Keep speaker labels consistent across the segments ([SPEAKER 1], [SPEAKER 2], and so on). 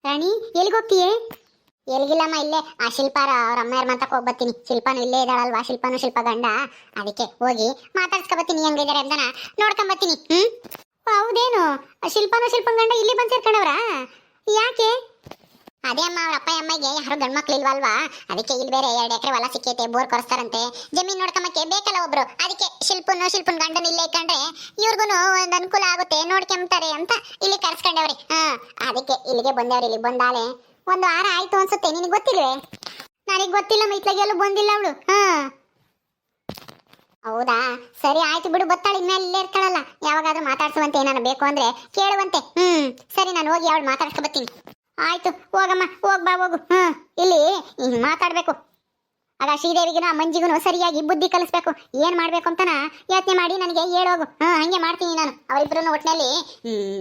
[SPEAKER 1] ರಾಣಿ ಎಲ್ಲಿಗೆ ಹೋಗ್ತೀಯೇ? ಎಲ್ಗಿಲ್ಲಮ್ಮ, ಇಲ್ಲೇ ಆ ಶಿಲ್ಪಾರ ಅವ್ರ ಅಮ್ಮಾರ ಮಾತಕ್ಕೆ ಹೋಗಿ ಬರ್ತೀನಿ. ಶಿಲ್ಪಾನು ಇಲ್ಲೇ ಇದ್ದಾಳಲ್ವಾ, ಶಿಲ್ಪ ಗಂಡ, ಅದಕ್ಕೆ ಹೋಗಿ ಮಾತಾಡ್ಸ್ಕೊಬತ್ತೀನಿ. ಹೆಂಗಿದ್ದಾರೆ ಅಂತ ನೋಡ್ಕೊಂಬತ್ತೀನಿ. ಹೌದೇನು, ಶಿಲ್ಪನ್ ಗಂಡ ಇಲ್ಲಿ ಬಂದು ಸೇರ್ಕೊಂಡವ್ರಾ? ಯಾಕೆ? ಅದೇ ಅಮ್ಮ, ಅವ್ರ ಅಪ್ಪ ಅಮ್ಮಗೆ ಯಾರು ಗಂಡ್ ಮಕ್ಳು ಇಲ್ವಲ್ವಾ, ಅದಕ್ಕೆ ಇಲ್ಲಿ ಬೇರೆ 2 ಎಕರೆ ಹೊಲ ಸಿಕ್ಕೈತೆ, ಬೋರ್ ಕೊರಿಸ್ತಾರಂತೆ, ಜಮೀನ್ ನೋಡ್ಕೊಂಬಕ್ಕೆ ಬೇಕಲ್ಲ ಒಬ್ರು. ಅದಕ್ಕೆ ಶಿಲ್ಪನ್ ಗಂಡನ ಇಲ್ಲೇ ಇಟ್ಕೊಂಡ್ರೆ ಇವ್ರಿಗೂ ಒಂದು ಅನುಕೂಲ ಆಗುತ್ತೆ, ನೋಡ್ಕೊಂತಾರೆ ಅಂತ ಇಲ್ಲಿ ಕರ್ಸ್ಕೊಂಡವ್ರಿ. ಅದಕ್ಕೆ ಇಲ್ಲಿಗೆ ಬಂದವ್ರಿ. ಇಲ್ಲಿ ಬಂದಾಳೆ 1 ವಾರ ಆಯ್ತು ಅನ್ಸುತ್ತೆ. ನಿನಗೆ ಗೊತ್ತಿಲ್ವೇ? ನನಗೆ ಗೊತ್ತಿಲ್ಲ, ಮೈತ್ಲಾಗೆಲ್ಲೂ ಬಂದಿಲ್ಲ ಅವಳು. ಹೌದಾ, ಸರಿ ಆಯ್ತು ಬಿಡು, ಬತ್ತಾಳೆ. ಇನ್ಮೇಲೆ ಇಲ್ಲೇ ಇರ್ತಾಳಲ್ಲ, ಯಾವಾಗಾದ್ರೂ ಮಾತಾಡ್ಸುವಂತೆ, ಏನಾರ ಬೇಕು ಅಂದ್ರೆ ಕೇಳುವಂತೆ. ಸರಿ, ನಾನು ಹೋಗಿ ಅವಳು ಮಾತಾಡ್ಸ್ಕೊ ಬರ್ತೀನಿ. ಆಯ್ತು, ಹೋಗಮ್ಮ, ಹೋಗ್ಬಾ, ಹೋಗು. ಇಲ್ಲಿ ಮಾತಾಡ್ಬೇಕು. ಆಗ ಶ್ರೀದೇವಿಗೂ ಮಂಜಿಗೂ ಸರಿಯಾಗಿ ಬುದ್ಧಿ ಕಲಿಸ್ಬೇಕು. ಏನ್ ಮಾಡ್ಬೇಕು ಅಂತನ ಯೋಚನೆ ಮಾಡಿ ನನಗೆ ಹೇಳೋಗು. ಹಂಗೆ ಮಾಡ್ತೀನಿ ನಾನು. ಅವರಿಬ್ರು ಒಟ್ಟಿನಲ್ಲಿ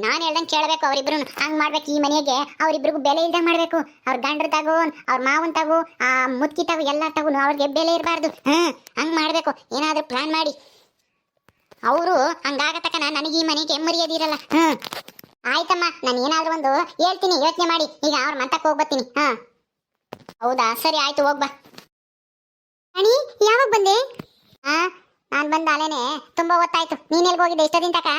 [SPEAKER 1] ನಾನು ಹೇಳ್ದಂಗೆ ಕೇಳಬೇಕು. ಅವರಿಬ್ರು ಹಂಗ್ ಮಾಡ್ಬೇಕು. ಈ ಮನೆಗೆ ಅವರಿಬ್ರಿಗೂ ಬೆಲೆ ಇಲ್ದಂಗೆ ಮಾಡ್ಬೇಕು. ಅವ್ರ ಗಂಡ್ರ ತಗೋ, ಅವ್ರ ಮಾವನ್ ತಗೋ, ಆ ಮುತ್ಕಿ ತಗೋ, ಎಲ್ಲ ತಗೋ, ಅವ್ರಿಗೆ ಬೆಲೆ ಇರಬಾರ್ದು. ಹಂಗ್ ಮಾಡ್ಬೇಕು. ಏನಾದ್ರೂ ಪ್ಲಾನ್ ಮಾಡಿ. ಅವರು ಹಂಗಾಗತಕ್ಕನ ನನಗೆ ಈ ಮನೆಗೆ ಮರ್ಯಾದಿರಲ್ಲ. ಆಯ್ತಮ್ಮ, ನಾನು ಏನಾದ್ರೂ ಒಂದು ಹೇಳ್ತೀನಿ, ಯೋಚನೆ ಮಾಡಿ. ಈಗ ಅವ್ರ ಮಂತಕ್ಕೆ ಹೋಗ್ಬತ್ತೀನಿ. ಹೌದಾ, ಸರಿ ಆಯ್ತು, ಹೋಗ್ಬಾ. ಅಣಿ, ಯಾವಾಗ ಬಂದೆ? ನಾನು ಬಂದ ಅಲೇನೆ ತುಂಬಾ ಹೊತ್ತಾಯ್ತು. ನೀನ್ ಎಲ್ಗೆ ಹೋಗಿದ್ದೆ ಇಷ್ಟದಿಂದ ತಕ?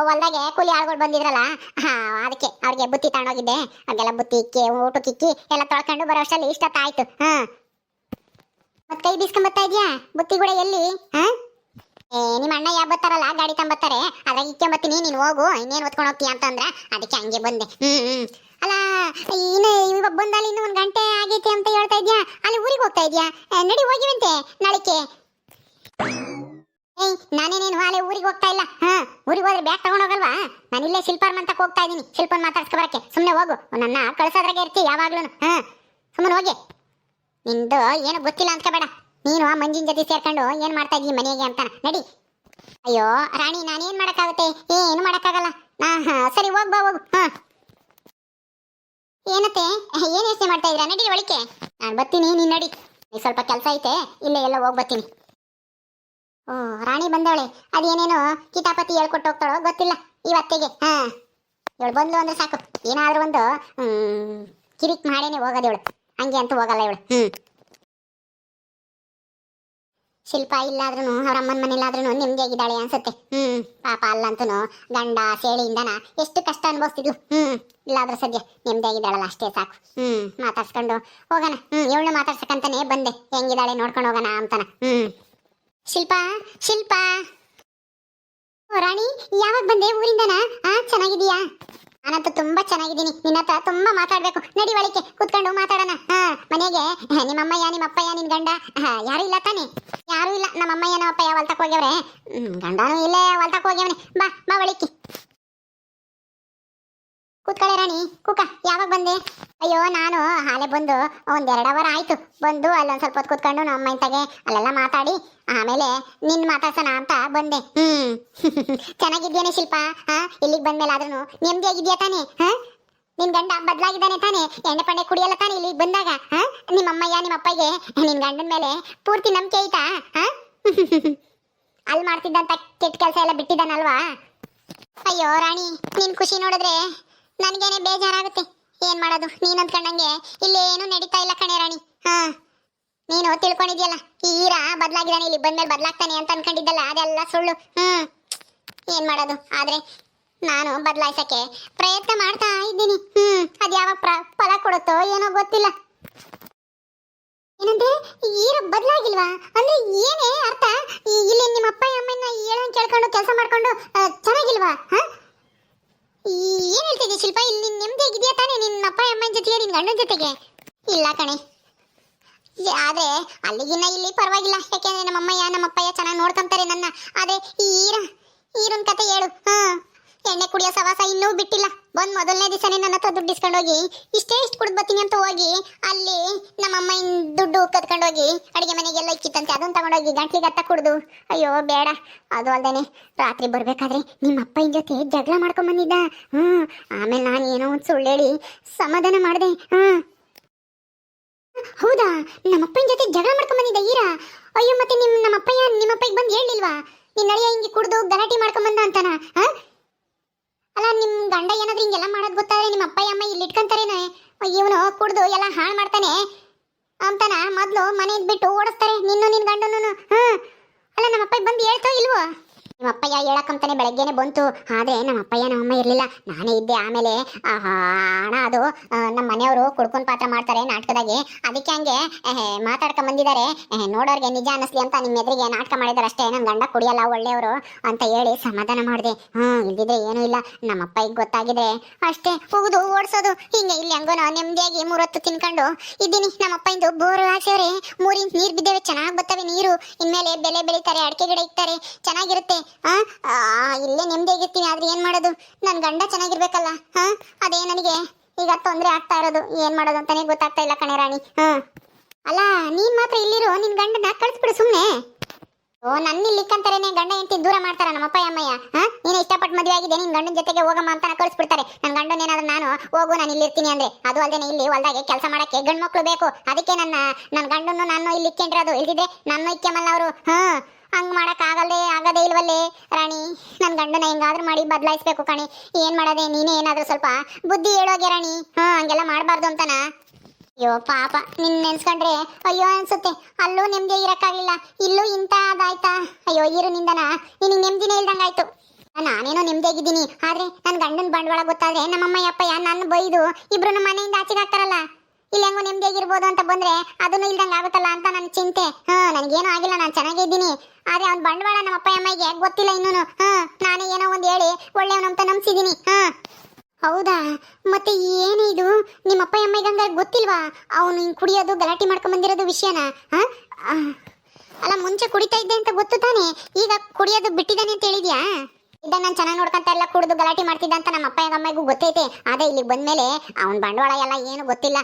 [SPEAKER 1] ಹೊಲ್ದಾಗೆ ಕೂಲಿ ಆಳ್ಗಳು ಬಂದಿದ್ರಲ್ಲ, ಅದಕ್ಕೆ ಅವ್ರಿಗೆ ಬುತ್ತಿ ತಗೊಂಡೋಗಿದ್ದೆ. ಅವ್ರಿಗೆಲ್ಲ ಬುತ್ತಿ ಇಕ್ಕಿ, ಊಟಕ್ಕಿಕ್ಕಿ ಎಲ್ಲ ತೊಳ್ಕೊಂಡು ಬರೋ ಅಷ್ಟರಲ್ಲಿ ಇಷ್ಟೊತ್ತಾಯ್ತು. ಮತ್ ಕೈ ಬೀಸ್ಕೊಂಬತ್ತಾ ಇದ್ಯಾ? ಬುತ್ತಿ ಕೂಡ ಎಲ್ಲಿ? ನಿಮ್ಮ ಅಣ್ಣ ಯಾವ ಬರ್ತಾರಲ್ಲ, ಗಾಡಿ ತಂಬತ್ತಾರೆ, ಅದ್ರಾಗ ಇಕ್ಕೊಂಬತ್ತೀನಿ. ನೀನು ಹೋಗು, ಇನ್ನೇನು ಹೊತ್ಕೊಂಡು ಹೋಗ್ತೀಯ ಅಂತಂದ್ರ ಅದಕ್ಕೆ ಹಂಗೆ ಬಂದೆ. ಅಲ್ಲ, ಇನ್ನು ಇವಾಗ ಬಂದಲ್ಲಿ ಇನ್ನೂ 1 ಗಂಟೆ ಆಗೈತೆ ಅಂತ ಹೇಳ್ತಾ ಇದ್ಯಾ? ಅಲ್ಲಿ ಊರಿಗೆ ಹೋಗ್ತಾ ಇದ್ಯಾ? ನಡಿ, ಹೋಗಿವಂತೆ ನಾಳಿಕೆ. ನಾನೇನೇನು ಅಲ್ಲೇ ಊರಿಗೆ ಹೋಗ್ತಾ ಇಲ್ಲ. ಊರಿಗೆ ಹೋದ್ರೆ ಬ್ಯಾಗ್ ತಗೊಂಡ್ ಹೋಗಲ್ವಾ? ನಾನು ಇಲ್ಲೇ ಶಿಲ್ಪಾರ್ ಮಂತಕ್ಕೆ ಹೋಗ್ತಾ ಇದ್ದೀನಿ. ಶಿಲ್ಪನ್ ಮಾತಾಡ್ಸ್ಕೊ ಬರಕ್ಕೆ. ಸುಮ್ಮನೆ ಹೋಗು, ನನ್ನ ಕಳ್ಸೋದ್ರಾಗೆ ಇರ್ತಿ ಯಾವಾಗ್ಲೂ. ಸುಮ್ಮನೆ ಹೋಗಿ. ನಿಂದು ಏನು ಗೊತ್ತಿಲ್ಲ ಅನ್ಕೋಬೇಡ. ನೀನು ಆ ಮಂಜಿನ ಜೊತೆ ಸೇರ್ಕೊಂಡು ಏನ್ ಮಾಡ್ತಾ ಇದೀನಿ ಮನೆಗೆ ಅಂತ ನಡಿ. ಅಯ್ಯೋ ರಾಣಿ, ನಾನೇನ್ ಮಾಡಕ್ಕಾಗುತ್ತೆ? ಏನು ಮಾಡಕ್ಕಾಗಲ್ಲ. ಸರಿ, ಹೋಗ್ಬಾ, ಹೋಗು. ಏನತ್ತೆ, ಏನ್ ಯೋಚನೆ ಮಾಡ್ತಾ ಇದ್ದೀರಾ? ನಡಿ ಒಳಿಕೆ. ನಾನು ಬರ್ತೀನಿ, ನೀನ್ ನಡಿ. ನೀ ಸ್ವಲ್ಪ ಕೆಲಸ ಐತೆ, ಇಲ್ಲೇ ಎಲ್ಲ ಹೋಗಿ ಬರ್ತೀನಿ. ರಾಣಿ ಬಂದವಳೆ. ಅದೇನೇನೋ ಕಿತಾಪತಿ ಹೇಳ್ಕೊಟ್ಟು ಹೋಗ್ತಾಳೋ ಗೊತ್ತಿಲ್ಲ ಇವತ್ತಿಗೆ. ಇವಳು ಬಂದ್ಲು ಅಂದ್ರೆ ಸಾಕು, ಏನಾದ್ರೂ ಒಂದು ಕಿರಿಕ್ ಮಾಡೇನೆ ಹೋಗೋದು ಇವಳು. ಹಂಗೆ ಅಂತೂ ಹೋಗಲ್ಲ ಇವಳು. ಶಿಲ್ಪ ಇಲ್ಲಾದ್ರೂ ಅವ್ರ ಅಮ್ಮನ ಮನೇಲಾದ್ರೂ ನೆಮ್ಮದಿಯಾಗಿದ್ದಾಳೆ ಅನ್ಸುತ್ತೆ. ಪಾಪ ಅಲ್ಲಂತೂ ಗಂಡ ಸೇಳಿಯಿಂದನ ಎಷ್ಟು ಕಷ್ಟ ಅನುಭವಿಸ್ತಿದ್ಲು. ಇಲ್ಲಾದ್ರೂ ಸದ್ಯ ನೆಮ್ಮದಿಯಾಗಿದ್ದಾಳಲ್ಲ, ಅಷ್ಟೇ ಸಾಕು. ಮಾತಾಡ್ಸ್ಕೊಂಡು ಹೋಗೋಣ. ಇವಳು ಮಾತಾಡ್ಸಕ್ಕಂತಾನೆ ಬಂದೆ, ಹೆಂಗಿದ್ದಾಳೆ ನೋಡ್ಕೊಂಡು ಹೋಗೋಣ ಅಂತಾನ. ಶಿಲ್ಪ ರಾಣಿ, ಯಾವಾಗ ಬಂದೆ ಊರಿಂದನ? ಚೆನ್ನಾಗಿದೀಯಾ? ನಾನಂತೂ ತುಂಬಾ ಚೆನ್ನಾಗಿದ್ದೀನಿ. ನಿನ್ನ ಹತ್ರ ತುಂಬಾ ಮಾತಾಡ್ಬೇಕು. ನಡಿ ಒಳಿಕೆ, ಕೂತ್ಕೊಂಡು ಮಾತಾಡೋಣ. ಮನೆಗೆ ನಿಮ್ಮಮ್ಮಯ್ಯ, ನಿಮ್ಮಪ್ಪಯ್ಯ, ನಿನ್ ಗಂಡ ಯಾರು ಇಲ್ಲ ತಾನೆ? ಯಾರು ಇಲ್ಲ. ನಮ್ಮಮ್ಮಯ್ಯ ನಮ್ಮಪ್ಪಯ್ಯ ಹೊಲ್ತಕ್ಕೆ ಹೋಗ್ಯವ್ರೆ, ಗಂಡನೂ ಇಲ್ಲೇ ಹೊಲ್ತಕ್ಕೆ ಹೋಗ್ಯವನೆ. ಬಾ ಒಳಿಕೆ ಕೂತ್ಕೊಳ್ಳೆ. ರಾಣಿ ಕೂಕ, ಯಾವಾಗ ಬಂದೆ? ಅಯ್ಯೋ, ನಾನು ಹಾಲೆ ಬಂದು 1-2 ಅವರ್ ಆಯ್ತು. ಬಂದು ಅಲ್ಲೊಂದ್ ಸ್ವಲ್ಪ ಹೊತ್ತು ಕೂತ್ಕೊಂಡು ನಮ್ಮ ಅಮ್ಮನ ತಗೆ ಅಲ್ಲೆಲ್ಲ ಮಾತಾಡಿ ಆಮೇಲೆ ನಿನ್ ಮಾತಾಡ್ಸೋಣ ಅಂತ ಬಂದೆ. ಚೆನ್ನಾಗಿದ್ದೇನೆ ಶಿಲ್ಪ? ಇಲ್ಲಿಗೆ ಬಂದ್ಮೇಲೆ ಆದ್ರೂ ನೆಮ್ಮದಿಯಾಗಿದ್ಯಾ ತಾನೆ? ನಿನ್ ಗಂಡ ಬದಲಾಗಿದ್ದಾನೆ ತಾನೆ? ಎಣ್ಣೆ ಪಂಡೆ ಕುಡಿಯಲ್ಲ ತಾನೆ ಇಲ್ಲಿಗೆ ಬಂದಾಗ? ನಿಮ್ಮಮ್ಮಯ್ಯ ನಿಮ್ಮಪ್ಪಗೆ ನಿನ್ ಗಂಡನ ಮೇಲೆ ಪೂರ್ತಿ ನಂಬಿಕೆ ಐತಾ? ಅಲ್ಲಿ ಮಾಡ್ತಿದ್ದಂತ ಕೆಟ್ಟ ಕೆಲಸ ಎಲ್ಲ ಬಿಟ್ಟಿದ್ದಾನಲ್ವಾ? ಅಯ್ಯೋ ರಾಣಿ, ನಿನ್ ಖುಷಿ ನೋಡಿದ್ರೆ ನನ್ಗೇನೆ ಬೇಜಾರಾಗುತ್ತೆ. ಏನ್ ಮಾಡೋದು, ನೀನ್ ಅಂದ್ಕೊಂಡಂಗೆ ಇಲ್ಲೇನು ನಡೀತಾ ಇಲ್ಲ ಕಣೆ ರಾಣಿ. ನೀನು ತಿಳ್ಕೊಂಡಿದ್ಯಲ್ಲ, ಈ ಈರ ಬದಲಾಗಿದ್ದಾನೆ, ಇಲ್ಲಿ ಬಂದ್ಮೇಲೆ ಬದಲಾಗ್ತಾನೆ ಅಂತ ಅನ್ಕೊಂಡಿದ್ದಲ್ಲ, ಅದೆಲ್ಲ ಸುಳ್ಳು. ಏನ್ ಮಾಡೋದು, ಆದ್ರೆ ನಾನು ಬದಲಾಯಿಸಕ್ಕೆ ಪ್ರಯತ್ನ ಮಾಡ್ತಾ ಇದ್ದೀನಿ. ಅದ್ ಯಾವಾಗ ಫಲ ಕೊಡುತ್ತೋ ಏನೋ ಗೊತ್ತಿಲ್ಲ. ಏನಂದ್ರೆ ಈರ ಬದಲಾಗಿಲ್ವಾ ಅಂದ್ರೆ ಏನೇ ಅರ್ಥ? ಇಲ್ಲಿ ನಿಮ್ಮ ಅಪ್ಪ ಅಮ್ಮನ ಹೇಳೋನ್ ಕೇಳ್ಕೊಂಡು ಕೆಲಸ ಮಾಡ್ಕೊಂಡು ಚೆನ್ನಾಗಿಲ್ವಾ? ಏನ್ ಹೇಳ್ತಿದ್ದೆ ಶಿಲ್ಪ? ಇಲ್ಲಿ ನೆಮ್ಮದಿಯಾಗಿದ್ಯಾ ತಾನೆ ನಿನ್ನ ಅಪ್ಪ ಅಮ್ಮನ ಜೊತೆಗೆ, ನಿನ್ ಗಂಡನ ಜೊತೆಗೆ? ಇಲ್ಲ ಕಣೆ, ಆದ್ರೆ ಅಲ್ಲಿಗಿನ್ನ ಇಲ್ಲಿ ಪರವಾಗಿಲ್ಲ. ಯಾಕೆಂದ್ರೆ ನಮ್ಮಮ್ಮಯ್ಯ ನಮ್ಮಪ್ಪಯ್ಯ ಚೆನ್ನಾಗಿ ನೋಡ್ಕೊಂತಾರೆ ನನ್ನ. ಆದ್ರೆ ಈರನ್ ಕತೆ ಹೇಳು. ಎಣ್ಣೆ ಕುಡಿಯೋ ಸವಾಸ ಇನ್ನೂ ಬಿಟ್ಟಿಲ್ಲ. ಬಂದ್ ಮೊದಲನೇ ದಿವಸನೇ ನನ್ನ ಹತ್ರ ದುಡ್ಡು ಇಸ್ಕೊಂಡೋಗಿ ಇಷ್ಟು ಕುಡ್ದು ಬರ್ತೀನಿ ಅಂತ ಹೋಗಿ ಅಲ್ಲಿ ನಮ್ಮಮ್ಮ ದುಡ್ಡು ಕತ್ಕೊಂಡೋಗಿ ಅಡಿಗೆ ಮನೆಗೆಲ್ಲ ಇಕ್ಕಿತ್ತಂತೆ, ಅದನ್ನ ತಗೊಂಡೋಗಿ ಗಂಟ್ಲಿಗೆ ಹತ್ತ ಕುಡ್ದು. ಅಯ್ಯೋ ಬೇಡ. ಅದು ಅಲ್ದೇನೆ ರಾತ್ರಿ ಬರ್ಬೇಕಾದ್ರೆ ನಿಮ್ಮ ಅಪ್ಪನ ಜೊತೆ ಜಗಳ ಮಾಡ್ಕೊಂಡ್ ಬಂದಿದ್ದ. ಆಮೇಲೆ ನಾನು ಏನೋ ಒಂದು ಸುಳ್ಳು ಹೇಳಿ ಸಮಾಧಾನ ಮಾಡಿದೆ. ಹೌದಾ, ನಮ್ಮಪ್ಪನ ಜೊತೆ ಜಗಳ ಮಾಡ್ಕೊಂಡ್ ಬಂದಿದ್ದ ಈರ? ಅಯ್ಯೋ, ಮತ್ತೆ ನಿಮ್ಮಪ್ಪಗೆ ಬಂದು ಹೇಳಿಲ್ವಾ ನಿನ್ನ ಅಳಿಯ ಹಿಂಗೆ ಕುಡ್ದು ಗಲಾಟೆ ಮಾಡ್ಕೊಂಡ್ ಬಂದ ಅಂತಾನ? ಅಲ್ಲ, ನಿಮ್ ಗಂಡ ಏನಾದ್ರೂ ಹಿಂಗೆಲ್ಲ ಮಾಡೋದು ಗೊತ್ತಾದ್ರೆ ನಿಮ್ಮ ಅಪ್ಪ ಅಮ್ಮ ಇಲ್ಲಿ ಇಟ್ಕೊಂತಾರೇನ? ನಿಮ್ಮ ಅಪ್ಪಯ್ಯ ಹೇಳಕ್ಕಂತಾನೆ ಬೆಳಗ್ಗೆನೆ ಬಂತು. ಆದ್ರೆ ನಮ್ಮ ಅಪ್ಪಯ್ಯ ನಮ್ಮಮ್ಮ ಇರ್ಲಿಲ್ಲ, ನಾನೇ ಇದ್ದೆ. ಆಮೇಲೆ ಹಣ ಅದು ನಮ್ಮ ಮನೆಯವರು ಕುಡ್ಕೊಂಡ್ ಪಾತ್ರ ಮಾಡ್ತಾರೆ ನಾಟಕದಾಗೆ, ಅದಕ್ಕೆ ಹಂಗೆ ಮಾತಾಡ್ಕೊಂಡ್ ಬಂದಿದ್ದಾರೆ. ನೋಡೋರ್ಗೆ ನಿಜ ಅನ್ನಿಸ್ಲಿ ಅಂತ ನಿಮ್ಮ ಎದುರಿಗೆ ನಾಟಕ ಮಾಡಿದಾರೆ ಅಷ್ಟೇ. ನನ್ನ ಗಂಡ ಕುಡಿಯಲ್ಲ, ಒಳ್ಳೆಯವರು ಅಂತ ಹೇಳಿ ಸಮಾಧಾನ ಮಾಡಿದೆ. ಇಲ್ದಿದ್ರೆ ಏನೂ ಇಲ್ಲ. ನಮ್ಮ ಅಪ್ಪಯ್ಯಗೆ ಗೊತ್ತಾಗಿದೆ ಅಷ್ಟೇ ಹೋಗುದು ಓಡಿಸೋದು. ಹಿಂಗೆ ಇಲ್ಲಿ ಹಂಗೋನ ನೆಮ್ಮದಿಯಾಗಿ 3 ಹೊತ್ತು ತಿನ್ಕೊಂಡು ಇದ್ದೀನಿ. ನಮ್ಮ ಅಪ್ಪಯಿಂದ ಬೋರ್ ಹಾಕ್ಸವ್ರೆ, 3 ಇಂಚ್ ನೀರು ಬಿದ್ದೇವೆ, ಚೆನ್ನಾಗಿ ಬರ್ತವೆ ನೀರು. ಇನ್ಮೇಲೆ ಬೆಳೆ ಬೆಳೀತಾರೆ, ಅಡಿಕೆ ಗಿಡ ಇಕ್ತಾರೆ, ಚೆನ್ನಾಗಿರುತ್ತೆ. ಇಲ್ಲೇ ನೆಮ್ಮದಿಯಾಗಿರ್ತೀನಿ. ಆದ್ರೆ ಏನ್ ಮಾಡೋದು, ನನ್ ಗಂಡ ಚೆನ್ನಾಗಿರ್ಬೇಕಲ್ಲ. ಅದೇ ನನಗೆ ಈಗ ತೊಂದರೆ ಆಗ್ತಾ ಇರೋದು. ಏನ್ ಮಾಡೋದು ಅಂತಾನೆ ಗೊತ್ತಾಗ್ತಾ ಇಲ್ಲ ಕಣೆ ರಾಣಿ. ಅಲ್ಲ ನೀನ್ ಮಾತ್ರ ಇಲ್ಲಿರು, ನಿನ್ ಗಂಡನ ಕಳಿಸ್ಬಿಡು ಸುಮ್ನೆ. ನನ್ನ ಇಲ್ಲಿಕ್ಕಂತಾರೇನೆ ಗಂಡ ಹೆಂಡತಿ ದೂರ ಮಾಡ್ತಾರ ನಮ್ಮ ಅಪ್ಪ ಅಮ್ಮಯ್ಯ. ನೀನು ಇಷ್ಟಪಟ್ಟು ಮದುವೆ ಆಗಿದೆ, ನಿನ್ ಗಂಡನ ಜೊತೆಗೆ ಹೋಗಮ್ಮ ಅಂತ ಕಳಿಸ್ಬಿಡ್ತಾರೆ. ನನ್ನ ಗಂಡನ ಏನಾದ್ರು ನಾನು ಹೋಗು ನಾನು ಇಲ್ಲಿರ್ತೀನಿ ಅಂದ್ರೆ, ಅದು ಅಲ್ಲದೆ ಇಲ್ಲಿ ಹೊಲ್ದಾಗೆ ಕೆಲಸ ಮಾಡಕ್ಕೆ ಗಂಡು ಮಕ್ಳು ಬೇಕು. ಅದಕ್ಕೆ ನನ್ನ ಗಂಡನ್ನು ನಾನು ಇಲ್ಲಿ ಇಕ್ಕೊಂಡ್ರದು. ಇಲ್ದಿದ್ರೆ ನನ್ನ ಇಕ್ಕಮಲ್ಲ ಅವರು. ಹಂಗ್ ಮಾಡಕ್ ಆಗದೇ ಇಲ್ವಲ್ಲೇ ರಾಣಿ. ನನ್ ಗಂಡನ ಹೆಂಗಾದ್ರೂ ಮಾಡಿ ಬದಲಾಯಿಸ್ಬೇಕು ಕಣಿ. ಏನ್ ಮಾಡದೆ, ನೀನೇ ಏನಾದ್ರೂ ಸ್ವಲ್ಪ ಬುದ್ಧಿ ಹೇಳೋಗೆ ರಾಣಿ. ಹಂಗೆಲ್ಲ ಮಾಡಬಾರ್ದು ಅಂತನ. ಅಯ್ಯೋ ಪಾಪ, ನಿನ್ ನೆನ್ಸ್ಕೊಂಡ್ರೆ ಅಯ್ಯೋ ಅನ್ಸುತ್ತೆ. ಅಲ್ಲೂ ನೆಮ್ಮದಿ ಇರಕ್ಕಾಗ್ಲಿಲ್ಲ, ಇಲ್ಲೂ ಇಂತಾದಾಯ್ತಾ. ಅಯ್ಯೋ ಇರು ನಿಂದನ ನಿನಗೆ ನೆಮ್ಮದಿನೇ ಇಲ್ದಂಗಾಯ್ತು. ನಾನೇನೋ ನೆಮ್ಮದಿಯಾಗಿದ್ದೀನಿ, ಆದ್ರೆ ನನ್ ಗಂಡನ ಬಂಡವಾಳ ಗೊತ್ತಾದ್ರೆ ನಮ್ಮಮ್ಮ ಅಪ್ಪಯ್ಯ ನನ್ನ ಬೈದು ಇಬ್ರು ನಮ್ಮ ಮನೆಯಿಂದ ಆಚೆಗೆ ಹಾಕ್ತಾರಲ್ಲ. ಇಲ್ಲಿ ಹೆಂಗೋ ನೆಮ್ಮದಿಯಾಗಿರ್ಬೋದು ಅಂತ ಬಂದ್ರೆ ಅದನ್ನು ಇಲ್ದಂಗ ಆಗುತ್ತಲ್ಲ ಅಂತ ನನ್ ಚಿಂತೆ. ನನ್ಗೇನು ಆಗಿಲ್ಲ, ನಾನು ಚೆನ್ನಾಗೇ ಇದ್ದೀನಿ. ಆದ್ರೆ ಅವ್ನ ಬಂಡವಾಳ ನಮ್ಮ ಅಪ್ಪ ಅಮ್ಮಗೆ ಗೊತ್ತಿಲ್ಲ ಇನ್ನೂನು. ನಾನೇ ಏನೋ ಒಂದ್ ಹೇಳಿ ಒಳ್ಳೆಯವನಂತ ನಂಬಿಸಿದೀನಿ. ಹೌದಾ, ಮತ್ತೆ ಏನು ಇದು ನಿಮ್ಮ ಅಪ್ಪ ಅಮ್ಮಗೆ ಹಂಗಾರೆ ಗೊತ್ತಿಲ್ವಾ ಅವನು ಕುಡಿಯೋದು ಗಲಾಟೆ ಮಾಡ್ಕೊಂಡ್ ಬಂದಿರೋದು ವಿಷಯನ? ಅಲ್ಲ ಮುಂಚೆ ಕುಡಿತಾ ಇದ್ದೆ ಅಂತ ಗೊತ್ತು ತಾನೆ, ಈಗ ಕುಡಿಯೋದು ಬಿಟ್ಟಿದ್ದಾನೆ ಅಂತ ಹೇಳಿದ್ಯಾ? ಇದ್ದ ನಾನು ಚೆನ್ನಾಗಿ ನೋಡ್ಕೊಂತ ಎಲ್ಲ ಕುಡಿದು ಗಲಾಟೆ ಮಾಡ್ತಿದ್ದ ಅಂತ ನಮ್ಮ ಅಪ್ಪ ಅಮ್ಮಗೂ ಗೊತ್ತೈತೆ. ಆದ್ರೆ ಇಲ್ಲಿಗೆ ಬಂದ್ಮೇಲೆ ಅವ್ನ ಬಂಡವಾಳ ಎಲ್ಲ ಏನು ಗೊತ್ತಿಲ್ಲ.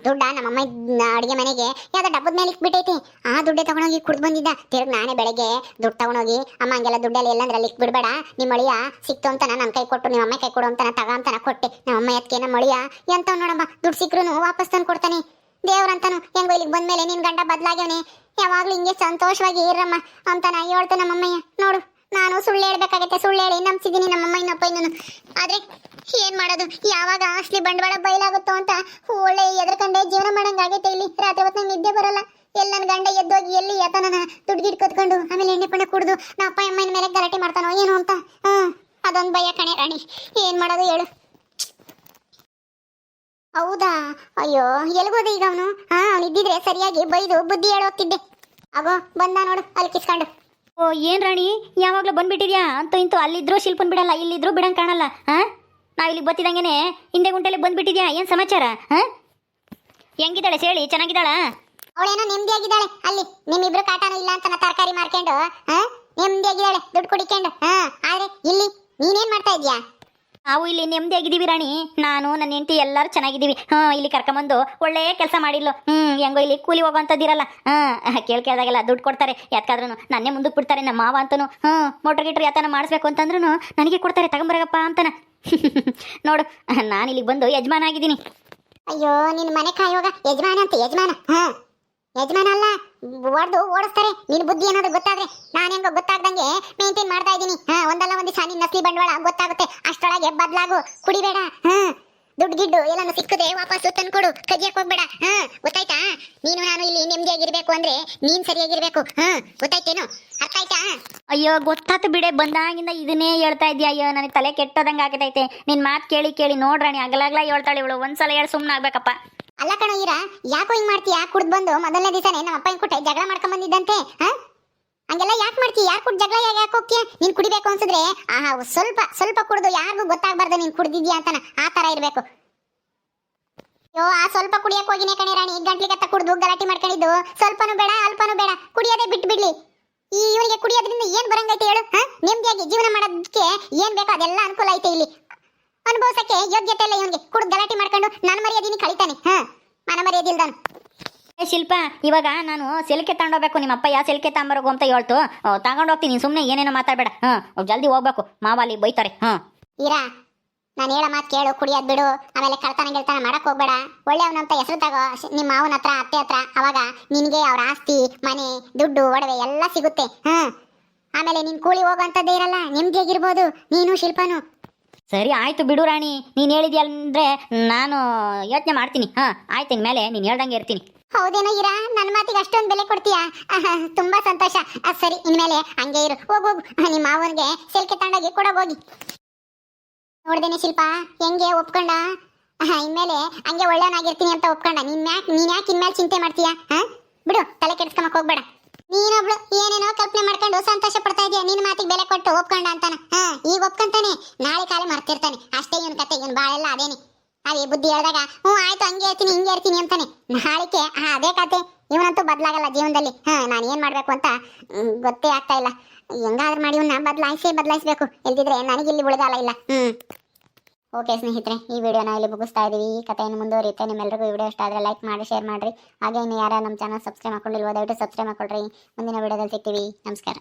[SPEAKER 1] ದುಡ್ಡ ನಮ್ಮಮ್ಮ ಅಡಿಗೆ ಮನೆಗೆ ಯಾವ್ದೋ ಡಬ್ಬದ ಮೇಲೆ ಇಕ್ಬಿಟ್ಟೈತೆ. ಆ ದುಡ್ಡೇ ತಗೊಂಡೋಗಿ ಕುಡ್ದು ಬಂದಿದ್ದ. ತಿರ್ಗಿ ನಾನೇ ಬೆಳಗ್ಗೆ ದುಡ್ಡು ತಗೊಂಡೋಗಿ ಅಮ್ಮ ಹಂಗೆಲ್ಲ ದುಡ್ಡಲ್ಲಿ ಎಲ್ಲಂದ್ರಲ್ಲಿ ಇಕ್ಬಿಡ್ಬೇಡ, ನಿಮ್ಮ ಅಳಿಯ ಸಿಕ್ತು ಅಂತ ನನ್ನ ಕೈ ಕೊಟ್ಟು ನಿಮ್ಮ ಅಮ್ಮ ಕೈ ಕೊಡು ಅಂತ ತಗ ಅಂತಾನ ಕೊಟ್ಟೆ. ನಮ್ಮಮ್ಮ ಎತ್ಕೆ ನಮ್ಮ ಅಳಿಯ ಎಂತ ನೋಡಮ್ಮ ದುಡ್ಡು ಸಿಕ್ಕರೂ ವಾಪಸ್ ತಂದು ಕೊಡ್ತಾನೆ ದೇವ್ರಂತಾನು. ಹೆಂಗೋ ಇಲ್ಲಿಗೆ ಬಂದ್ಮೇಲೆ ನಿನ್ ಗಂಡ ಬದಲಾಗ್ಯವನೆ, ಯಾವಾಗ್ಲೂ ಹಿಂಗೆ ಸಂತೋಷವಾಗಿ ಇರಮ್ಮ ಅಂತ ನಾ ಹೇಳ್ತೆ ನಮ್ಮಮ್ಮಯ್ಯ. ನೋಡು, ನಾನು ಸುಳ್ಳು ಹೇಳ್ಬೇಕಾಗತ್ತೆ, ಸುಳ್ಳು ಹೇಳಿ ನಂಬಿಸಿದ್ದೀನಿ ನಮ್ಮಮ್ಮ ಇನ್ನಪ್ಪ ಇನ್ನೂ. ಆದ್ರೆ ಏನ್ ಮಾಡೋದು, ಯಾವಾಗ ಅಸಲಿ ಬಂಡವಾಳ ಬಯಲಾಗುತ್ತೋ ಅಂತ ಒಳ್ಳೆ ಎದ್ರಕಂಡೆ ಜೀವನ ಮಾಡಂಗಾಗೈತೆ. ಇಲ್ಲಿ ರಾತ್ರಿ ಹೊತ್ತು ನಿದ್ದೆ ಬರಲ್ಲ. ಎಲ್ಲಿ ನನ್ನ ಗಂಡ ಎದ್ದೋಗಿ ಎಲ್ಲಿ ಯತನ ದುಡ್ಡು ಗಿಡ್ ಕತ್ಕೊಂಡು ಆಮೇಲೆ ಎಣ್ಣೆ ಪಣ್ಣೆ ಕುಡಿದು ನಮ್ಮ ಅಪ್ಪ ಅಮ್ಮನ ಮೇಲೆ ಗಲಾಟೆ ಮಾಡ್ತಾನೋ ಏನು ಅಂತ. ಅದೊಂದು ಭಯ ಕಣೆ ರಾಣಿ. ಏನ್ ಮಾಡೋದು ಹೇಳು. ಹೌದಾ, ಅಯ್ಯೋ ಎಲ್ಗೋದೆ ಈಗ ಅವನು? ಅವ್ನು ಇದ್ದಿದ್ರೆ ಸರಿಯಾಗಿ ಬೈದು ಬುದ್ಧಿ ಹೇಳೋಗ್ತಿದ್ದೆ. ಆಗೋ ಬಂದ ನೋಡು ಅಲ್ಲಿ ಕಿಸ್ಕೊಂಡು.
[SPEAKER 2] ಓ ಏನ್ ರಾಣಿ, ಯಾವಾಗ್ಲೂ ಬಂದ್ಬಿಟ್ಟಿದ್ಯಾ? ಅಂತೂ ಇಂತೂ ಅಲ್ಲಿದ್ರು ಶಿಲ್ಪನ್ ಬಿಡಲ್ಲ, ಇಲ್ಲಿದ್ರು ಬಿಡಂಗ್ ಕಾಣಲ್ಲ. ನಾವ್ ಇಲ್ಲಿ ಬತ್ತಿದಂಗೆನೆ ಹಿಂದೆ ಗುಂಟೆಲಿ ಬಂದ್ಬಿಟ್ಟಿದ್ಯಾ? ಏನ್ ಸಮಾಚಾರ? ಹೆಂಗಿದ್ದಾಳೆ ಸೇಳಿ, ಚೆನ್ನಾಗಿದ್ದಾಳ?
[SPEAKER 1] ಅವಳೇನೋ ನೆಮ್ಮದಿಯಾಗಿದ್ದಾಳೆ. ಅಲ್ಲಿ ನಿಮ್ಮಿಬ್ರು ಕಾಟನೂ ಇಲ್ಲ ಅಂತ ತರಕಾರಿ ಮಾರ್ಕೊಂಡು ನೆಮ್ಮದಿಯಾಗಿದ್ದಾಳೆ ದುಡ್ಡು ಕುಡಿಕೊಂಡು. ಆದ್ರೆ ಇಲ್ಲಿ ನೀನೇನ್ ಮಾಡ್ತಾ ಇದ್ಯಾ?
[SPEAKER 2] ನಾವು ಇಲ್ಲಿ ನೆಮ್ಮದಿಯಾಗಿದ್ದೀವಿ ರಾಣಿ. ನಾನು ನನ್ನ ಹೆಂಡತಿ ಎಲ್ಲರೂ ಚೆನ್ನಾಗಿದ್ದೀವಿ. ಇಲ್ಲಿ ಕರ್ಕೊಂಬಂದು ಒಳ್ಳೆ ಕೆಲಸ ಮಾಡಿಲ್ಲ. ಹೆಂಗೋ ಇಲ್ಲಿ ಕೂಲಿ ಹೋಗೋಂಥದ್ದಿರಲ್ಲ. ಕೇಳ್ದಾಗೆಲ್ಲ ದುಡ್ಡು ಕೊಡ್ತಾರೆ. ಯಾಕಾದ್ರೂ ನನ್ನೇ ಮುಂದಕ್ಕೆ ಬಿಡ್ತಾರೆ ನಮ್ಮ ಮಾವ ಅಂತನು. ಮೋಟ್ರ್ ಗೀಟ್ರ್ ಯಾತನ ಮಾಡಿಸ್ಬೇಕು ಅಂತಂದ್ರೂ ನನಗೆ ಕೊಡ್ತಾರೆ, ತಗೊಂಬರಗಪ್ಪ ಅಂತನ. ನೋಡು, ನಾನು ಇಲ್ಲಿಗೆ ಬಂದು ಯಜಮಾನ ಆಗಿದ್ದೀನಿ.
[SPEAKER 1] ಅಯ್ಯೋ ನಿನ್ ಮನೆ ಕಾಯೋಗ ಯಜಮಾನ ಅಂತ ಯಜಮಾನ? ಯಜಮಾನ ಅಲ್ಲ, ಹೊಡೆದು ಓಡಿಸ್ತಾರೆ. ನಿನ್ ಬುದ್ಧಿ ಏನಾದ್ರು ಗೊತ್ತಾದ್ರೆ ನಾನು ಹೆಂಗೋ ಗೊತ್ತಾಗ್ದಂಗೆ ಮೇಂಟೈನ್ ಮಾಡ್ತಾ ಇದ್ದೀನಿ. ಒಂದಲ್ಲ ಒಂದ್ ದಿವಸ ನಿನ್ ನಸ್ಲಿ ಬಂಡವಾಳ ಗೊತ್ತಾಗುತ್ತೆ. ಅಷ್ಟೊಳಗೆ ಬದ್ಲಾಗು, ಕುಡಿಬೇಡ. ದುಡ್ಡು ಗಿಡ್ಡು ಎಲ್ಲಾನು ಸಿಕ್ಕದೆ ವಾಪಸ್ಸು ತಂದ್ಕೊಡು, ಕದಿಯಕ್ ಹೋಗ್ಬೇಡ. ಗೊತ್ತಾಯ್ತಾ? ನೀನು ನಾನು ಇಲ್ಲಿ ನೆಮ್ಮದಿಯಾಗಿರ್ಬೇಕು ಅಂದ್ರೆ ನೀನ್ ಸರಿಯಾಗಿರ್ಬೇಕು. ಗೊತ್ತಾಯ್ತೇನು? ಅರ್ಥ ಆಯ್ತಾ?
[SPEAKER 2] ಅಯ್ಯೋ ಗೊತ್ತಾತು ಬಿಡೆ, ಬಂದಾಗಿಂದ ಇದನ್ನೇ ಹೇಳ್ತಾ ಇದ್ಯಾ. ಅಯ್ಯೋ ನನಗೆ ತಲೆ ಕೆಟ್ಟೋದಂಗೆ ಆಗತೈತೆ. ನಿನ್ ಮಾತು ಕೇಳಿ ಕೇಳಿ ನೋಡ್ರಾಣಿ ಅಗಲಾಗ್ಲಾ ಹೇಳ್ತಾಳೆ ಇವಳು. ಒಂದ್ಸಲ ಹೇಳಿ ಸುಮ್ಮನೆ ಆಗ್ಬೇಕಪ್ಪ.
[SPEAKER 1] ಅಲ್ಲ ಕಣೋ ಈರ, ಯಾಕೋ ಹಿಂಗ್ ಮಾಡ್ತೀಯಾ? ಕುಡ್ದು ಬಂದು ಮೊದಲನೇ ದಿವಸನೇ ನಮ್ಮ ಅಪ್ಪ ಹಿಂಗ್ ಕೊಟ್ಟೆ ಜಗಳ ಮಾಡ್ಕೊಂಡ್ ಬಂದಿದ್ದಂತೆ. ಹಂಗೆಲ್ಲ ಯಾಕೆ ಮಾಡ್ತೀಯ? ಯಾಕೆ ಕುಡ್ ಜಗಳ ಯಾಕೆ ಹೋಗ್ತೀಯ? ನೀನ್ ಕುಡಿಬೇಕು ಅನ್ಸಿದ್ರೆ ಸ್ವಲ್ಪ ಸ್ವಲ್ಪ ಕುಡ್ದು ಯಾರಿಗೂ ಗೊತ್ತಾಗ್ಬಾರ್ದು ನೀನ್ ಕುಡ್ದಿದ್ಯಾ ಅಂತಾನ. ಆ ತರ ಇರ್ಬೇಕು. ಅಯ್ಯೋ ಆ ಸ್ವಲ್ಪ ಕುಡಿಯಕ್ ಹೋಗಿನೇ ಕಣೆ ರಾಣಿ, ಗಂಟ್ಲಿಗತ್ತ ಕುಡ್ದು ಗಲಾಟೆ ಮಾಡ್ಕೊಂಡಿದ್ದು. ಸ್ವಲ್ಪನೂ ಬೇಡ ಅಲ್ಪನೂ ಬೇಡ, ಕುಡಿಯೋದೇ ಬಿಟ್ಟು ಬಿಡ್ಲಿ. ಈ ಇವರಿಗೆ ಕುಡಿಯೋದ್ರಿಂದ ಏನ್ ಬರಂಗೈತೆ ಹೇಳು? ನೆಮ್ಮದಿಯಾಗಿ ಜೀವನ ಮಾಡೋದಕ್ಕೆ ಏನ್ ಬೇಕೋ ಅದೆಲ್ಲ ಅನುಕೂಲ ಐತೆ ಇಲ್ಲಿ. ಅನುಭವಿಸಕ್ಕೆ ಯೋಗ್ಯತೆ ಇಲ್ಲ ಇವನಿಗೆ. ಕುಡ್ದು ಗಲಾಟೆ ಮಾಡ್ಕೊಂಡು ನನ್ನ ಮರ್ಯಾದಿನಿ ಕಳಿತಾನೆ. ಮನ ಮರ್ಯಾದಿಲ್ದಾನು.
[SPEAKER 2] ಶಿಲ್ಪ, ಇವಾಗ ನಾನು ಸೆಲ್ಕೆ ತಗೊಂಡೋಗ್ಬೇಕು. ನಿಮ್ಮ ಅಪ್ಪ ಸೆಲ್ಕೆ ತಗೊಂಬರೋಗು ಅಂತ ಹೇಳ್ತು. ತಗೊಂಡೋಗ್ತೀನಿ, ಸುಮ್ಮನೆ ಏನೇನೋ ಮಾತಾಡ್ಬೇಡ. ಜಲ್ದಿ ಹೋಗ್ಬೇಕು, ಮಾವ ಅಲ್ಲಿ ಬೈತಾರೆ.
[SPEAKER 1] ಇರಾ, ನಾನು ಹೇಳೋ ಮಾತು ಕೇಳು, ಕುಡಿಯೋದ್ ಬಿಡು. ಆಮೇಲೆ ಕಳ್ತನ ಗೆಳ್ತನ ಮಾಡಕ್ ಹೋಗ್ಬೇಡ. ಒಳ್ಳೆಯವನಂತ ಹೆಸರು ತಗೋ ನಿಮ್ಮ ಮಾವನ ಹತ್ರ, ಅತ್ತೆ ಹತ್ರ. ಅವಾಗ ನಿನ್ಗೆ ಅವ್ರ ಆಸ್ತಿ, ಮನೆ, ದುಡ್ಡು, ಒಡವೆ ಎಲ್ಲ ಸಿಗುತ್ತೆ. ಆಮೇಲೆ ನೀನ್ ಕೂಲಿ ಹೋಗೋಂಥದ್ದೇ ಇರಲ್ಲ, ನೆಮ್ಮದಿಯಾಗಿರ್ಬೋದು ನೀನು ಶಿಲ್ಪನು.
[SPEAKER 2] ಸರಿ ಆಯ್ತು ಬಿಡು ರಾಣಿ, ನೀನು ಹೇಳಿದ್ಯಂದ್ರೆ ನಾನು ಯೋಚನೆ ಮಾಡ್ತೀನಿ. ಆಯ್ತು, ಇನ್ಮೇಲೆ ನೀನು ಹೇಳ್ದಂಗೆ ಇರ್ತೀನಿ.
[SPEAKER 1] ಹೌದೇನೋ ಇರಾ, ನನ್ನ ಮಾತಿಗೆ ಅಷ್ಟೊಂದು ಬೆಲೆ ಕೊಡ್ತೀಯಾ? ತುಂಬಾ ಸಂತೋಷ. ಸರಿ ಇನ್ಮೇಲೆ ಹಂಗೆ ಇರು. ಹೋಗು ನಿಮ್ಮ ಮಾವನಿಗೆ ಸೆಲ್ಕೆ ತಗೊಂಡೋಗಿ ಕೊಡೋಗಿ. ನೋಡ್ದೇನೆ ಶಿಲ್ಪ ಹೆಂಗೆ ಒಪ್ಕೊಂಡ? ಇನ್ಮೇಲೆ ಹಂಗೆ ಒಳ್ಳೆಯವನಾಗಿರ್ತೀನಿ ಅಂತ ಒಪ್ಕೊಂಡ. ನೀನ್ ಯಾಕೆ ಇನ್ಮೇಲೆ ಚಿಂತೆ ಮಾಡ್ತೀಯಾ? ಬಿಡು, ತಲೆ ಕೆಡಿಸ್ಕೊಂಬಕ್ ಹೋಗ್ಬೇಡ. ನೀನೊಬ್ಳು ಏನೇನೋ ಕಲ್ಪನೆ ಮಾಡ್ಕೊಂಡು ಸಂತೋಷ ಪಡ್ತಾ ಇದೀಯ. ನಿನ್ನ ಮಾತಿಗೆ ಬೆಲೆ ಕೊಟ್ಟು ಒಪ್ಕೊಂಡ ಅಂತಾನ. ಈಗ ಒಪ್ಕೊಂತಾನೆ, ನಾಳೆ ಕಾಲೇ ಮರ್ತಿರ್ತಾನೆ. ಅಷ್ಟೇ ಇವನ್ ಕತೆ, ಇವನ್ ಬಾಳೆಲ್ಲ ಅದೇನೆ. ಅವೇ ಬುದ್ಧಿ ಹೇಳಿದಾಗ ಆಯ್ತು ಹಂಗೆ ಇರ್ತೀನಿ ಹಿಂಗೆ ಇರ್ತೀನಿ ಅಂತಾನೆ. ನಾಳಿಕೆ ಅದೇ ಕತೆ. ಇವನಂತೂ ಬದಲಾಗಲ್ಲ ಜೀವನದಲ್ಲಿ. ನಾನು ಏನ್ ಮಾಡ್ಬೇಕು ಅಂತ ಗೊತ್ತೇ ಆಗ್ತಾ ಇಲ್ಲ. ಹೆಂಗಾದ್ರೂ ಮಾಡಿ ಇವನ್ನ ಬದಲಾಯಿಸ್ಬೇಕು. ಇಲ್ದಿದ್ರೆ ನನಗಿಲ್ಲಿ ಉಳಿಗಾಲ ಇಲ್ಲ. ಓಕೆ ಸ್ನೇಹಿತರೆ, ಈ ವಿಡಿಯೋನ ಇಲ್ಲಿ ಮುಗಿಸ್ತಾ ಇದೀವಿ. ಈ ಕಥೆಯನ್ನು ಮುಂದುವರಿಯುತ್ತೆ. ನಿಮ್ಮೆಲ್ಲರಿಗೂ ಈ ವಿಡಿಯೋ ಇಷ್ಟ ಆದರೆ ಲೈಕ್ ಮಾಡಿ, ಶೇರ್ ಮಾಡಿರಿ. ಹಾಗೆ ಇನ್ನು ಯಾರು ನಮ್ಮ ಚಾನಲ್ ಸಬ್ಸ್ಕ್ರೈಬ್ ಮಾಡ್ಕೊಂಡಿಲ್ವೋ ದಯವಿಟ್ಟು ಸಬ್ಸ್ಕ್ರೈಬ್ ಮಾಡ್ಕೊಳ್ರಿ. ಮುಂದಿನ ವಿಡಿಯೋದಲ್ಲಿ ಸಿಗ್ತೀವಿ. ನಮಸ್ಕಾರ.